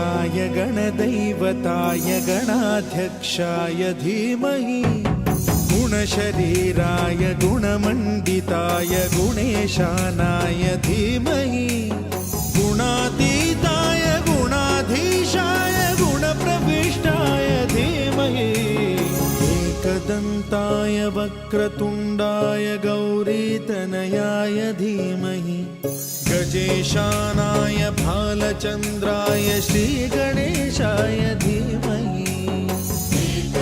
गणेशाय गणदैवताय गणाध्यक्षाय धीमहि गुणशरीराय गुणमण्डिताय गुणेशानाय धीमहि गुणातीताय गुणाधीशाय गुणप्रविष्टाय धीमहि एकदन्ताय वक्रतुण्डाय गौरीतनयाय धीमहि गजेशानाय भालचन्द्राय श्रीगणेशाय धीमहि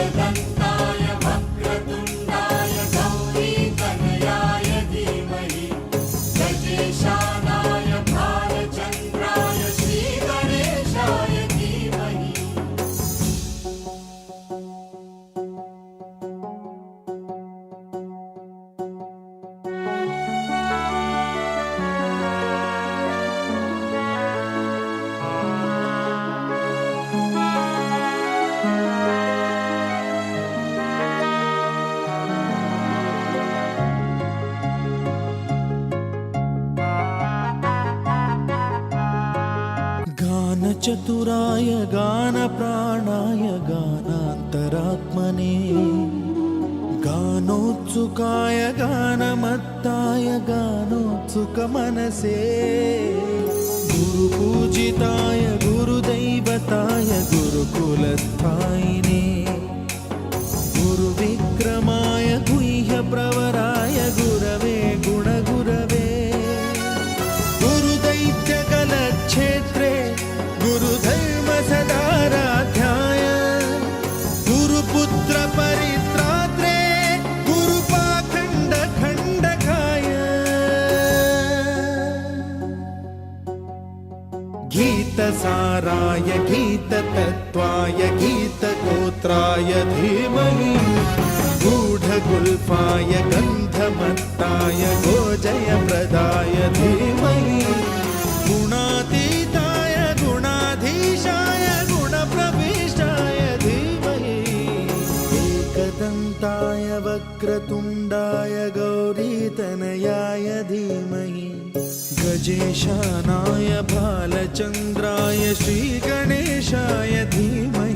एकदन्ताय वक्रतुण्डाय गौरीतनयाय धीमहि गजेशानाय भालचन्द्राय श्रीगणेशाय धीमहि गानचतुराय गानप्राणाय गानान्तरात्मने गानोत्सुकाय गानमत्ताय गानोत्सुकमनसे गुरुपूजिताय गुरुदैवताय गुरुकुलस्थायिने गुरुविक्रमाय गुह्यप्रवराय गुरवे गुणगुरवे गुरुदैत्यकलक्षेत्रे गुरुधर्मसदाराध्याय गुरुपुत्र परित्रात्रे गुरुपाखण्डखण्डकाय गीतसाराय गीततत्त्वाय गीतगोत्राय धीमहि गूढगुल्फाय गन्धमत्ताय गोजयप्रदाय धीमहि गुणातीताय गुणाधीशाय गुणप्रविष्टाय धीमहि एकदन्ताय वक्रतुण्डाय गौरीतनयाय धीमहि गजेशानाय भालचन्द्राय श्रीगणेशाय धीमहि